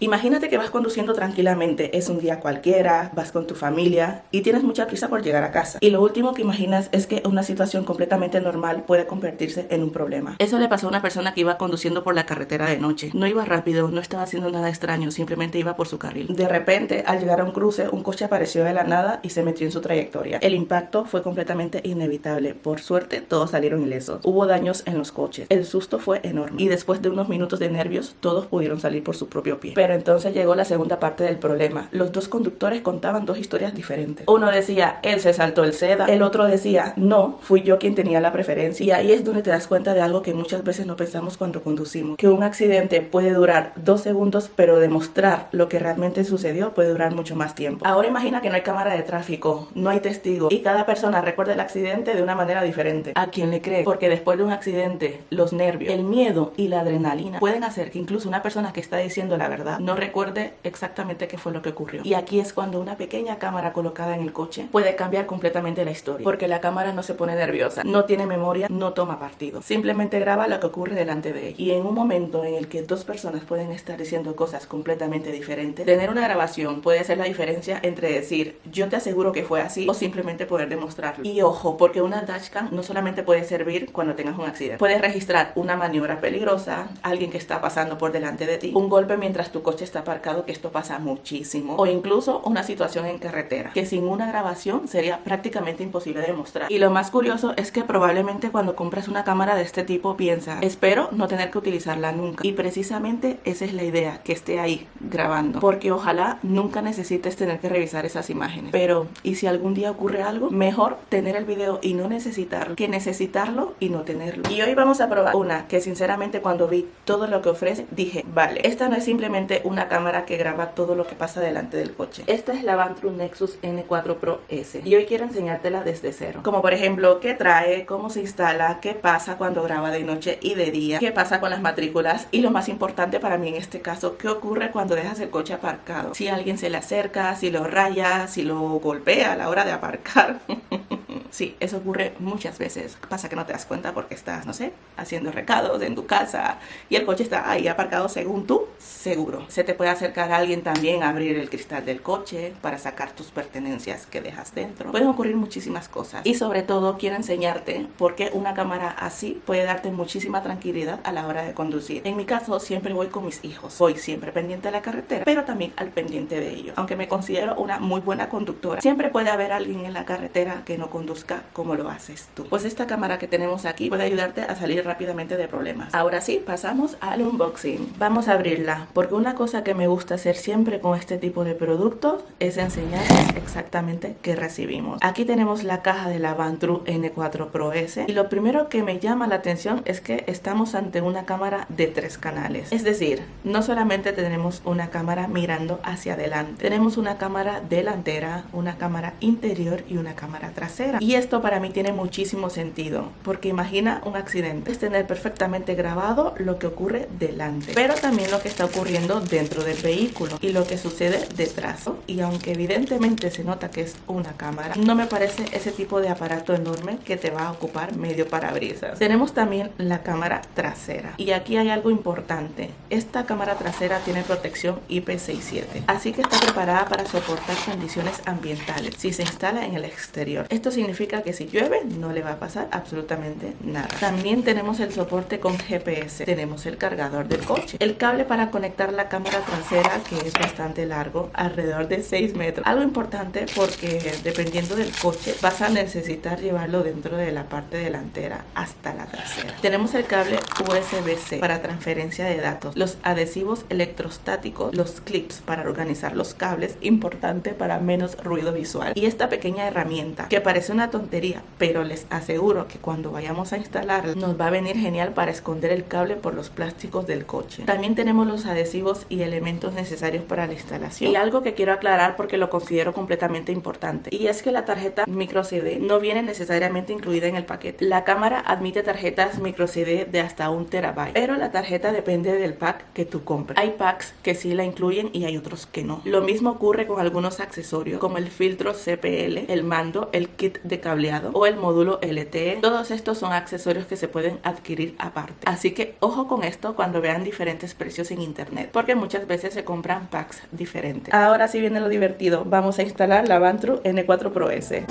Imagínate que vas conduciendo tranquilamente, es un día cualquiera, vas con tu familia y tienes mucha prisa por llegar a casa. Y lo último que imaginas es que una situación completamente normal puede convertirse en un problema. Eso le pasó a una persona que iba conduciendo por la carretera de noche. No iba rápido, no estaba haciendo nada extraño, simplemente iba por su carril. De repente, al llegar a un cruce, un coche apareció de la nada y se metió en su trayectoria. El impacto fue completamente inevitable. Por suerte, todos salieron ilesos. Hubo daños en los coches. El susto fue enorme. Y después de unos minutos de nervios, todos pudieron salir por su propio pie. Pero entonces llegó la segunda parte del problema. Los dos conductores contaban dos historias diferentes. Uno decía, él se saltó el seda. El otro decía, no, fui yo quien tenía la preferencia. Y ahí es donde te das cuenta de algo que muchas veces no pensamos cuando conducimos. Que un accidente puede durar 2 segundos, pero demostrar lo que realmente sucedió puede durar mucho más tiempo. Ahora imagina que no hay cámara de tráfico, no hay testigo y cada persona recuerda el accidente de una manera diferente. ¿A quién le cree? Porque después de un accidente, los nervios, el miedo y la adrenalina pueden hacer que incluso una persona que está diciendo la verdad no recuerde exactamente qué fue lo que ocurrió. Y aquí es cuando una pequeña cámara colocada en el coche puede cambiar completamente la historia, porque la cámara no se pone nerviosa, no tiene memoria, no toma partido, simplemente graba lo que ocurre delante de ella. Y en un momento en el que dos personas pueden estar diciendo cosas completamente diferentes, tener una grabación puede ser la diferencia entre decir yo te aseguro que fue así o simplemente poder demostrarlo. Y ojo, porque una dashcam no solamente puede servir cuando tengas un accidente, puedes registrar una maniobra peligrosa, alguien que está pasando por delante de ti, un golpe mientras tu coche está aparcado, que esto pasa muchísimo, o incluso una situación en carretera que sin una grabación sería prácticamente imposible de demostrar. Y lo más curioso es que probablemente cuando compras una cámara de este tipo piensas, espero no tener que utilizarla nunca, y precisamente esa es la idea, que esté ahí grabando, porque ojalá nunca necesites tener que revisar esas imágenes. Pero ¿y si algún día ocurre algo? Mejor tener el video y no necesitarlo que necesitarlo y no tenerlo. Y hoy vamos a probar una que sinceramente cuando vi todo lo que ofrece dije, vale, esta no es simplemente una cámara que graba todo lo que pasa delante del coche. Esta es la Vantrue Nexus N4 Pro S y hoy quiero enseñártela desde cero. Como por ejemplo, qué trae, cómo se instala, qué pasa cuando graba de noche y de día, qué pasa con las matrículas y lo más importante para mí en este caso, qué ocurre cuando dejas el coche aparcado. Si alguien se le acerca, si lo raya, si lo golpea a la hora de aparcar. Sí, eso ocurre muchas veces. Pasa que no te das cuenta porque estás, no sé, haciendo recados en tu casa y el coche está ahí aparcado según tú, seguro. Se te puede acercar a alguien también a abrir el cristal del coche para sacar tus pertenencias que dejas dentro. Pueden ocurrir muchísimas cosas y sobre todo quiero enseñarte por qué una cámara así puede darte muchísima tranquilidad a la hora de conducir. En mi caso siempre voy con mis hijos. Voy siempre pendiente de la carretera, pero también al pendiente de ellos. Aunque me considero una muy buena conductora, siempre puede haber alguien en la carretera que no conduzca como lo haces tú. Pues esta cámara que tenemos aquí puede ayudarte a salir rápidamente de problemas. Ahora sí, pasamos al unboxing. Vamos a abrirla, porque una cosa que me gusta hacer siempre con este tipo de productos es enseñarles exactamente qué recibimos. Aquí tenemos la caja de la Vantrue N4 Pro S y lo primero que me llama la atención es que estamos ante una cámara de 3 canales. Es decir, no solamente tenemos una cámara mirando hacia adelante, tenemos una cámara delantera, una cámara interior y una cámara trasera. Y esto para mí tiene muchísimo sentido, porque imagina un accidente, es tener perfectamente grabado lo que ocurre delante, pero también lo que está ocurriendo dentro del vehículo y lo que sucede detrás. Y aunque evidentemente se nota que es una cámara, no me parece ese tipo de aparato enorme que te va a ocupar medio parabrisas. Tenemos también la cámara trasera y aquí hay algo importante. Esta cámara trasera tiene protección IP67, así que está preparada para soportar condiciones ambientales si se instala en el exterior. Esto significa que si llueve no le va a pasar absolutamente nada. También tenemos el soporte con GPS, tenemos el cargador del coche, el cable para conectar la cámara trasera, que es bastante largo, alrededor de 6 metros. Algo importante porque dependiendo del coche vas a necesitar llevarlo dentro de la parte delantera hasta la trasera. Tenemos el cable USB-C para transferencia de datos, los adhesivos electrostáticos, los clips para organizar los cables, importante para menos ruido visual, y esta pequeña herramienta que parece una tontería, pero les aseguro que cuando vayamos a instalarla nos va a venir genial para esconder el cable por los plásticos del coche. También tenemos los adhesivos y elementos necesarios para la instalación. Y algo que quiero aclarar porque lo considero completamente importante, y es que la tarjeta micro CD no viene necesariamente incluida en el paquete. La cámara admite tarjetas micro CD de hasta 1 terabyte, pero la tarjeta depende del pack que tú compres. Hay packs que sí la incluyen y hay otros que no. Lo mismo ocurre con algunos accesorios como el filtro CPL, el mando, el kit de de cableado o el módulo LTE. Todos estos son accesorios que se pueden adquirir aparte. Así que ojo con esto cuando vean diferentes precios en internet, porque muchas veces se compran packs diferentes. Ahora sí viene lo divertido. Vamos a instalar la Vantrue N4 Pro S.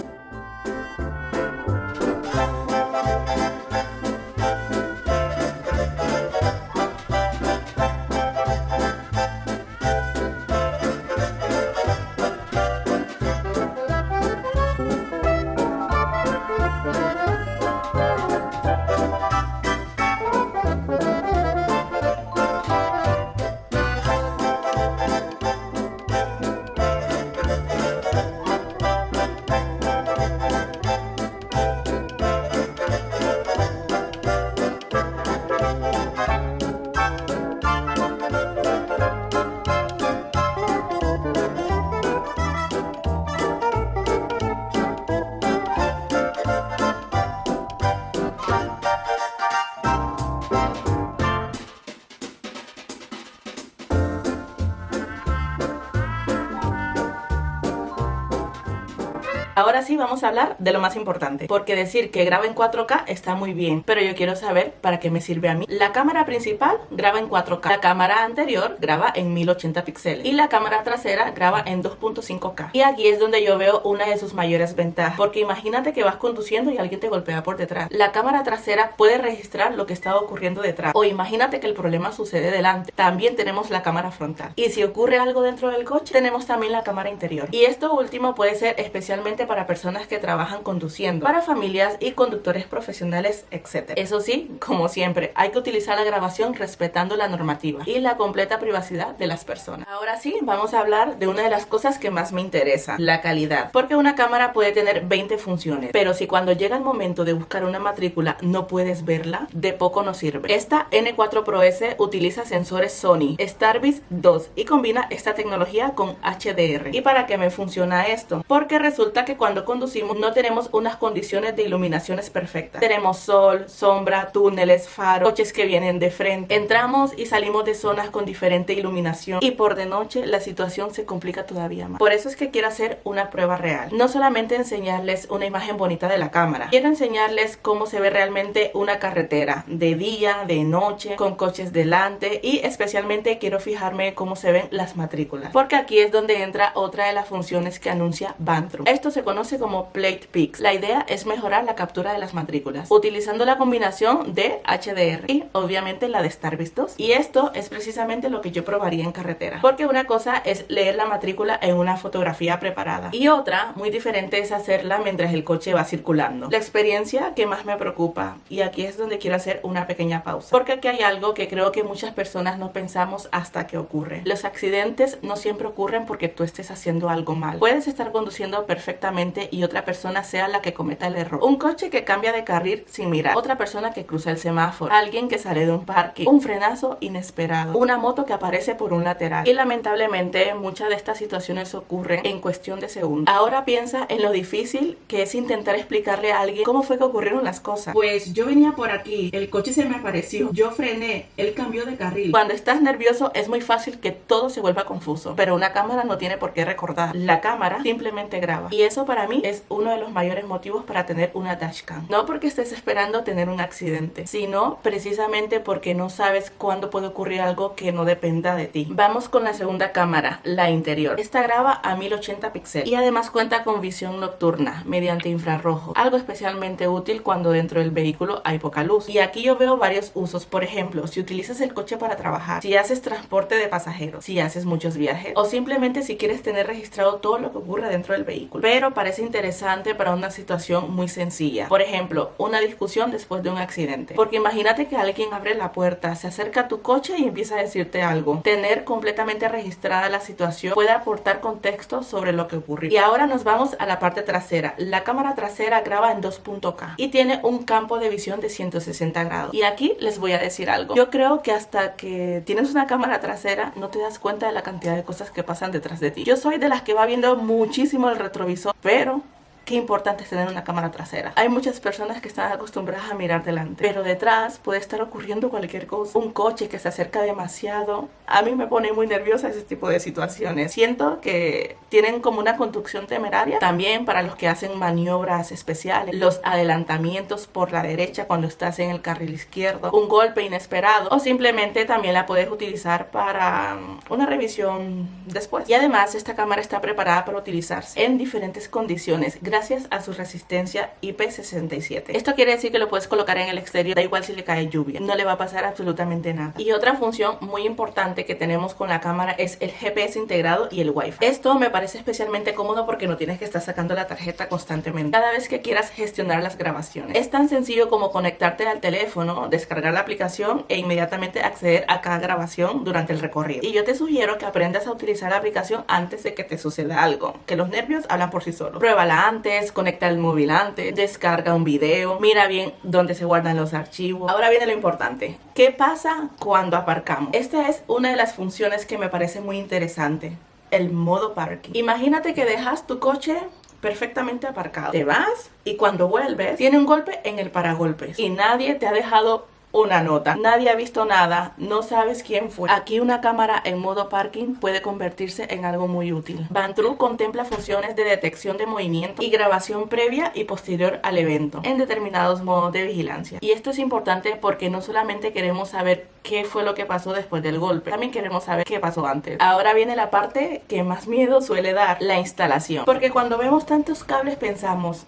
Ahora sí vamos a hablar de lo más importante, porque decir que graba en 4K está muy bien, pero yo quiero saber para qué me sirve a mí. La cámara principal graba en 4K, la cámara anterior graba en 1080 píxeles y la cámara trasera graba en 2.5K. Y aquí es donde yo veo una de sus mayores ventajas, porque imagínate que vas conduciendo y alguien te golpea por detrás. La cámara trasera puede registrar lo que está ocurriendo detrás, o imagínate que el problema sucede delante. También tenemos la cámara frontal, y si ocurre algo dentro del coche, tenemos también la cámara interior. Y esto último puede ser especialmente para personas que trabajan conduciendo, para familias y conductores profesionales, etc. Eso sí, como siempre, hay que utilizar la grabación respetando la normativa y la completa privacidad de las personas. Ahora sí, vamos a hablar de una de las cosas que más me interesa, la calidad. Porque una cámara puede tener 20 funciones, pero si cuando llega el momento de buscar una matrícula no puedes verla, de poco nos sirve. Esta N4 Pro S utiliza sensores Sony Starbase 2 y combina esta tecnología con HDR. ¿Y para qué me funciona esto? Porque resulta que cuando conducimos no tenemos unas condiciones de iluminaciones perfectas. Tenemos sol, sombra, túneles, faros, coches que vienen de frente. Entramos y salimos de zonas con diferente iluminación y por de noche la situación se complica todavía más. Por eso es que quiero hacer una prueba real. No solamente enseñarles una imagen bonita de la cámara, quiero enseñarles cómo se ve realmente una carretera de día, de noche, con coches delante, y especialmente quiero fijarme cómo se ven las matrículas, porque aquí es donde entra otra de las funciones que anuncia Vantrue. Esto se conoce como Plate Pix. La idea es mejorar la captura de las matrículas utilizando la combinación de HDR y obviamente la de Starbase 2, y esto es precisamente lo que yo probaría en carretera, porque una cosa es leer la matrícula en una fotografía preparada y otra muy diferente es hacerla mientras el coche va circulando. La experiencia que más me preocupa, y aquí es donde quiero hacer una pequeña pausa, porque aquí hay algo que creo que muchas personas no pensamos hasta que ocurre. Los accidentes no siempre ocurren porque tú estés haciendo algo mal. Puedes estar conduciendo perfectamente y otra persona sea la que cometa el error. Un coche que cambia de carril sin mirar, otra persona que cruza el semáforo, alguien que sale de un parque, un frenazo inesperado, una moto que aparece por un lateral. Y lamentablemente muchas de estas situaciones ocurren en cuestión de segundos. Ahora piensa en lo difícil que es intentar explicarle a alguien cómo fue que ocurrieron las cosas. Pues yo venía por aquí, el coche se me apareció, yo frené, él cambió de carril. Cuando estás nervioso es muy fácil que todo se vuelva confuso, pero una cámara no tiene por qué recordar. La cámara simplemente graba, y eso para mí es uno de los mayores motivos para tener una dashcam. No porque estés esperando tener un accidente, sino precisamente porque no sabes cuándo puede ocurrir algo que no dependa de ti. Vamos con la segunda cámara, la interior. Esta graba a 1080 píxeles y además cuenta con visión nocturna mediante infrarrojo, algo especialmente útil cuando dentro del vehículo hay poca luz. Y aquí yo veo varios usos. Por ejemplo, si utilizas el coche para trabajar, si haces transporte de pasajeros, si haces muchos viajes, o simplemente si quieres tener registrado todo lo que ocurre dentro del vehículo. Pero parece interesante para una situación muy sencilla. Por ejemplo, una discusión después de un accidente. Porque imagínate que alguien abre la puerta, se acerca a tu coche y empieza a decirte algo. Tener completamente registrada la situación puede aportar contexto sobre lo que ocurrió. Y ahora nos vamos a la parte trasera. La cámara trasera graba en 2.K y tiene un campo de visión de 160 grados. Y aquí les voy a decir algo. Yo creo que hasta que tienes una cámara trasera no te das cuenta de la cantidad de cosas que pasan detrás de ti. Yo soy de las que va viendo muchísimo el retrovisor, pero qué importante es tener una cámara trasera. Hay muchas personas que están acostumbradas a mirar delante, pero detrás puede estar ocurriendo cualquier cosa. Un coche que se acerca demasiado. A mí me pone muy nerviosa ese tipo de situaciones. Siento que tienen como una conducción temeraria. También para los que hacen maniobras especiales, los adelantamientos por la derecha cuando estás en el carril izquierdo, un golpe inesperado, o simplemente también la puedes utilizar para una revisión después. Y además esta cámara está preparada para utilizarse en diferentes condiciones gracias a su resistencia IP67. Esto quiere decir que lo puedes colocar en el exterior, da igual si le cae lluvia, no le va a pasar absolutamente nada. Y otra función muy importante que tenemos con la cámara es el GPS integrado y el Wi-Fi. Esto me parece especialmente cómodo porque no tienes que estar sacando la tarjeta constantemente cada vez que quieras gestionar las grabaciones. Es tan sencillo como conectarte al teléfono, descargar la aplicación e inmediatamente acceder a cada grabación durante el recorrido. Y yo te sugiero que aprendas a utilizar la aplicación antes de que te suceda algo, que los nervios hablan por sí solos. Pruébala antes, conecta el móvil antes, descarga un video, mira bien dónde se guardan los archivos. Ahora viene lo importante. ¿Qué pasa cuando aparcamos? Esta es una de las funciones que me parece muy interesante, el modo parking. Imagínate que dejas tu coche perfectamente aparcado, te vas y cuando vuelves tiene un golpe en el paragolpes y nadie te ha dejado una nota, nadie ha visto nada, no sabes quién fue. Aquí una cámara en modo parking puede convertirse en algo muy útil. Vantrue contempla funciones de detección de movimiento y grabación previa y posterior al evento en determinados modos de vigilancia. Y esto es importante porque no solamente queremos saber qué fue lo que pasó después del golpe, también queremos saber qué pasó antes. Ahora viene la parte que más miedo suele dar, la instalación. Porque cuando vemos tantos cables pensamos,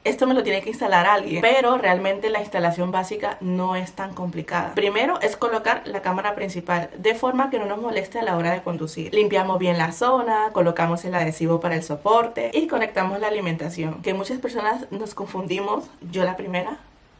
esto me lo tiene que instalar alguien, pero realmente la instalación básica no es tan complicada. Primero es colocar la cámara principal de forma que no nos moleste a la hora de conducir. Limpiamos bien la zona, colocamos el adhesivo para el soporte y conectamos la alimentación, que muchas personas nos confundimos, yo la primera,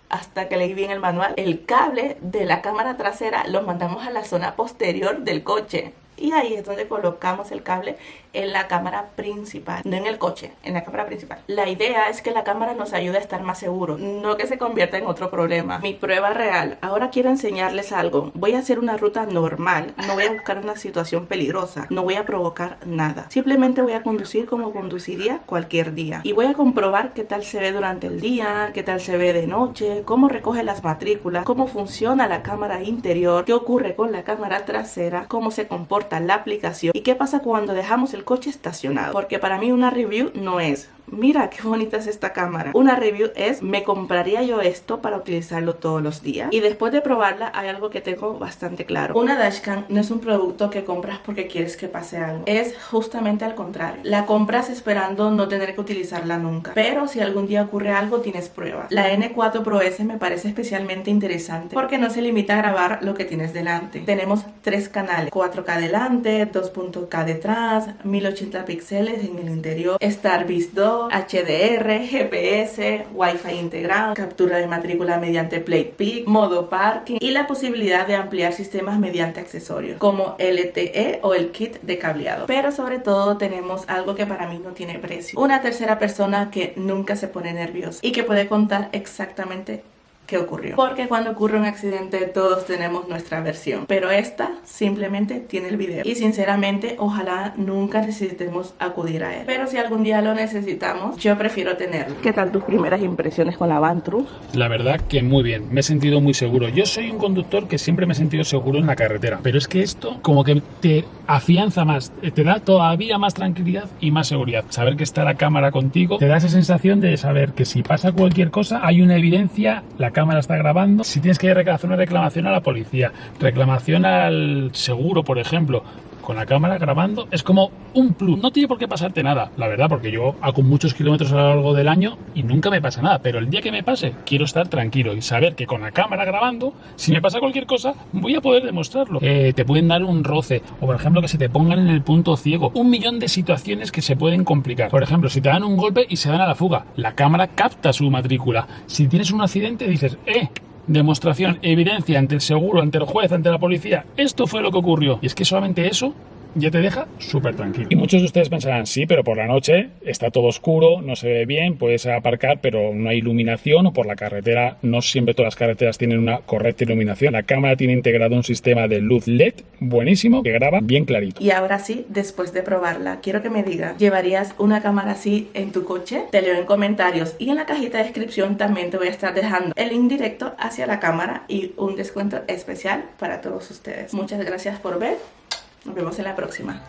hasta que leí bien el manual. El cable de la cámara trasera lo mandamos a la zona posterior del coche. Y ahí es donde colocamos el cable en la cámara principal, no en el coche, en la cámara principal. La idea es que la cámara nos ayude a estar más seguros, no que se convierta en otro problema. Mi prueba real. Ahora quiero enseñarles algo. Voy a hacer una ruta normal, no voy a buscar una situación peligrosa, no voy a provocar nada. Simplemente voy a conducir como conduciría cualquier día. Y voy a comprobar qué tal se ve durante el día, qué tal se ve de noche, cómo recoge las matrículas, cómo funciona la cámara interior, qué ocurre con la cámara trasera, cómo se comporta la aplicación y qué pasa cuando dejamos el coche estacionado. Porque para mí una review no es mira qué bonita es esta cámara. Una review es me compraría yo esto para utilizarlo todos los días. Y después de probarla hay algo que tengo bastante claro. Una dashcam no es un producto que compras porque quieres que pase algo. Es justamente al contrario. La compras esperando no tener que utilizarla nunca. Pero si algún día ocurre algo tienes pruebas. La N4 Pro S me parece especialmente interesante porque no se limita a grabar lo que tienes delante. Tenemos 3 canales. 4K delante, 2.K detrás, 1080 píxeles en el interior, StarBeast 2, HDR, GPS, Wi-Fi integrado, captura de matrícula mediante Plate Pick, modo parking y la posibilidad de ampliar sistemas mediante accesorios como LTE o el kit de cableado. Pero sobre todo tenemos algo que para mí no tiene precio. Una tercera persona que nunca se pone nerviosa y que puede contar exactamente qué ocurrió. Porque cuando ocurre un accidente todos tenemos nuestra versión, pero esta simplemente tiene el video y sinceramente ojalá nunca necesitemos acudir a él, pero si algún día lo necesitamos yo prefiero tenerlo. ¿Qué tal tus primeras impresiones con la Vantrue? La verdad que muy bien, me he sentido muy seguro. Yo soy un conductor que siempre me he sentido seguro en la carretera, pero es que esto como que te afianza más, te da todavía más tranquilidad y más seguridad. Saber que está la cámara contigo te da esa sensación de saber que si pasa cualquier cosa hay una evidencia, la cámara está grabando. Si tienes que hacer una reclamación a la policía, reclamación al seguro, por ejemplo, con la cámara grabando, es como un plus. No tiene por qué pasarte nada, la verdad, porque yo hago muchos kilómetros a lo largo del año y nunca me pasa nada, pero el día que me pase quiero estar tranquilo y saber que con la cámara grabando, si me pasa cualquier cosa, voy a poder demostrarlo. Te pueden dar un roce, o por ejemplo que se te pongan en el punto ciego, 1.000.000 de situaciones que se pueden complicar. Por ejemplo, si te dan un golpe y se dan a la fuga, la cámara capta su matrícula. Si tienes un accidente dices, demostración, evidencia ante el seguro, ante el juez, ante la policía, esto fue lo que ocurrió. Y es que solamente eso ya te deja súper tranquilo. Y muchos de ustedes pensarán, sí, pero por la noche está todo oscuro, no se ve bien, puedes aparcar, pero no hay iluminación, o por la carretera, no siempre todas las carreteras tienen una correcta iluminación. La cámara tiene integrado un sistema de luz LED buenísimo que graba bien clarito. Y ahora sí, después de probarla, quiero que me digas, ¿llevarías una cámara así en tu coche? Te leo en comentarios y en la cajita de descripción también te voy a estar dejando el link directo hacia la cámara y un descuento especial para todos ustedes. Muchas gracias por ver. Nos vemos en la próxima.